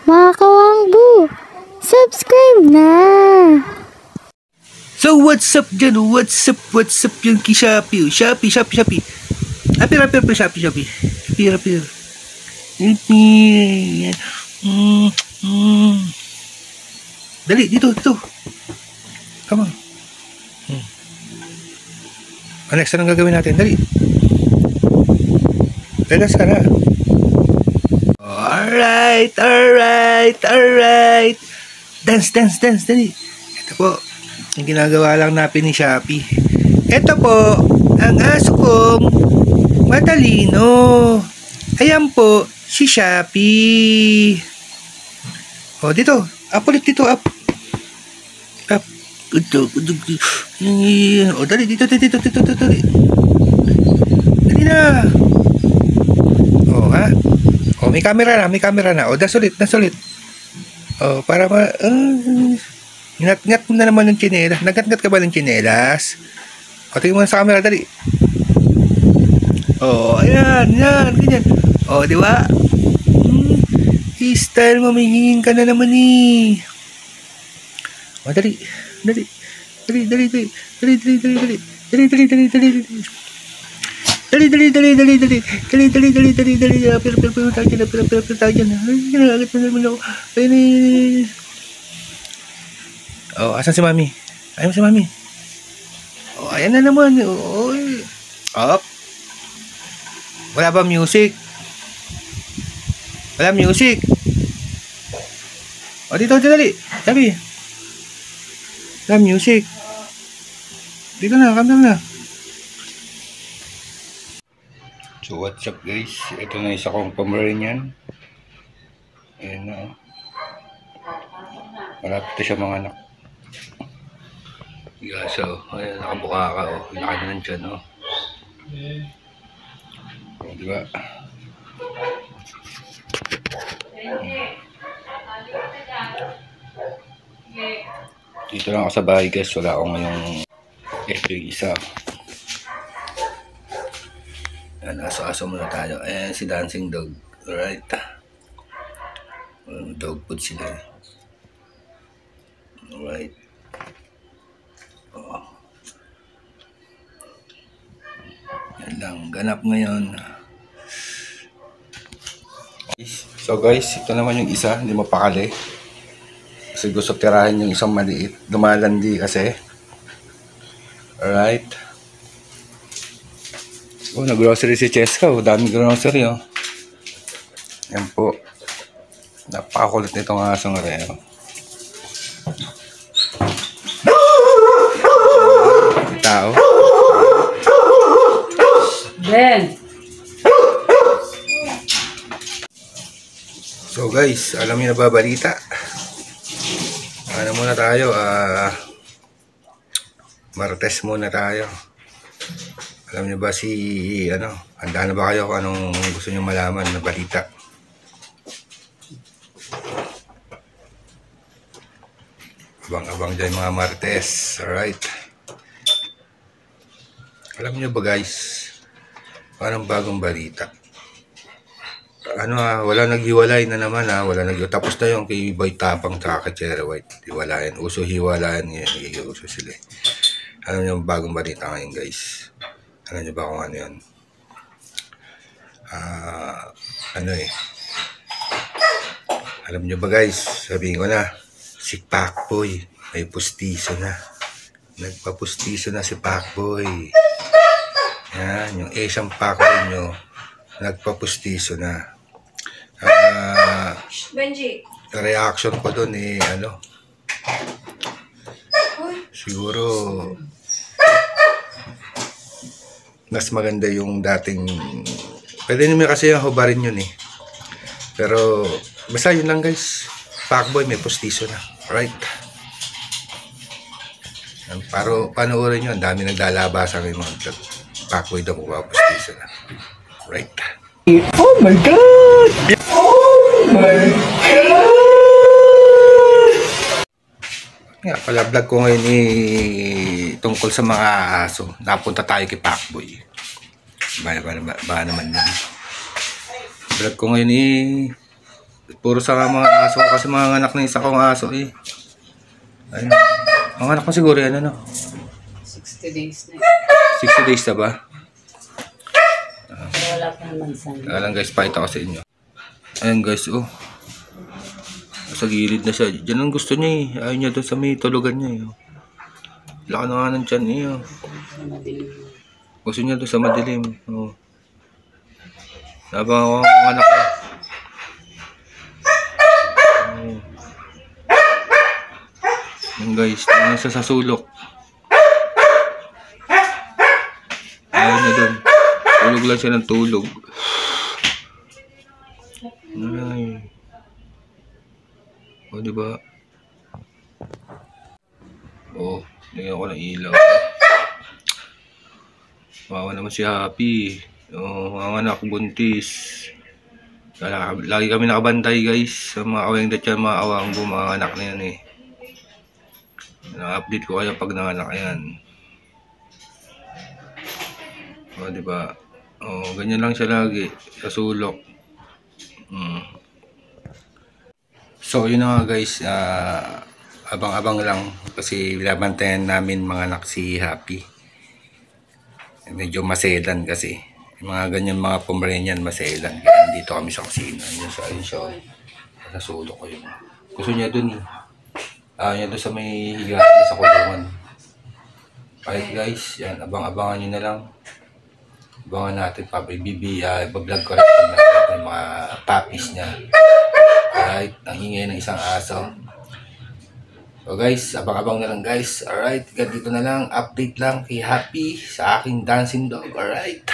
Mga kawangbu, subscribe na! So what's up dyan? What's up yung kay Shopee? Shopee. Apir, Shopee. Apir. Dali, dito. Come on. Next, anong gagawin natin? Dali. Relax ka na. Alright. Dance, dali. Ito po, ang ginagawa lang natin ni Shopee. Ito po, ang aso kong matalino. Ayan po, si Shopee. O, dito. Up ulit dito, up. O, dali, dito. Dali na. O, ha? O, may camera na. O, das ulit. O, para ngat mo na naman ng tsinelas. Nagat-ngat ka ba ng tsinelas? O, tingin mo na sa camera, dali. O, ayan, ganyan. O, di ba? Style mo, may hingin ka na naman eh. O, dali. Dali. Oh, asan si Mami? Ayun si Mami. Oh, ayan na naman. Oy. Up. Wala ba music? Wala music. Oh, dito dali. Sabi. Wala music. Dito na, kamdam na. So what's up guys? Ito na isa kong Pomeranian. Ayan na. Malapit na siya mga anak. Yeah, so ayan, nakabuka ka. Laki na lang dyan. Diba? Dito lang ako sa bahay guys. Wala akong ngayong ito yung isa. Ayan, aso-aso muna tayo. Ayan si Dancing Dog. Alright. Dog food sila. Alright. Yan lang. Ganap ngayon. So guys, ito naman yung isa. Hindi mapakali. Kasi gusto tirahin yung isang maliit. Lumalandi kasi. Alright. Oh, nag-grocery si Cheska. Daming grocery, oh. Yan po. Napakakulit nitong asong reo. Tao. Ben. So guys, alam niyo na ba balita? Ano muna tayo? Martes muna tayo. Alam niyo ba handa na ba kayo kung anong gusto niyo malaman na balita? Abang-abang dyan mga Martes. Alright. Alam niyo ba guys, anong bagong balita? Wala naghiwalay na naman wala tapos na yung kay Boy Tapang tsaka kay Cherry White. Hiwalayan. Uso hiwalayan ngayon. Uso sila. Alam niyo ang bagong balita ngayon guys? Alam niyo ba kung ano yun? Alam niyo ba guys? Sabihin ko na, si Pacboy may pustiso na. Nagpapustiso na si Pacboy. Yan, yung Asian Pacboy nyo, nagpapustiso na. Benji. Reaction ko doon siguro mas maganda yung dating, pwede naman kasi yung hubarin yun pero basta yun lang guys, Pacboy may pustiso na. Right. Panoorin nyo, ang dami naglalabasa ngayon mga Pacboy daw kung pustiso na. Right. Oh my God! Nga pala vlog ko ngayon tungkol sa mga aso. Napunta tayo kay Pacboy. Ba naman yun. Vlog ko ngayon Puro sa mga aso ko kasi mga anak na isa kong aso eh. Ayun. Mga anak mo siguro yan ano? 60 days na. 60 days na ba? Pero wala pa naman sana. Alam guys, pakita ko sa inyo. Ayan guys, oh. Sa gilid na siya. Diyan ang gusto niya eh. Ayaw niya doon sa may tulugan niya eh. Oh. Laka na nga ng tiyan eh. Oh. Madilim. Gusto niya doon sa madilim. Oh. Habang ako ang anak ko. Oh. Ayan guys, tingnan siya sa sulok. Ayaw niya doon. Tulog lang siya ng tulog. Ay. O, diba? Oh, lagyan ko ng ilaw. Wawa naman si Happy. Oh, mga anak buntis. Lagi kami nakabantay guys. Sa mga awang datyan, mga awang mga anak na yan eh. Na-update ko kayo pag nanganak yan. O, diba? Oh, ganyan lang siya lagi. Sa sulok. So, yun na nga guys. Abang-abang lang. Kasi binabantayan namin mga anak si Happy. Medyo maselan kasi. Yung mga ganyan mga Pomeranian maselan. Kaya dito kami sa kusina. Ayun siya. Sa sulok ko yun. Gusto niya dun eh. Niya dun sa may higa sa kulungan. Alright guys. Yan. Abang-abangan nyo na lang. Abangan natin pa. Ibablog ko rin natin yung mga puppies niya. Alright. Ang ingay ng isang aso. So guys, abang-abang na lang guys. Alright, ganito na lang. Update lang kay Happy sa aking dancing dog. Alright.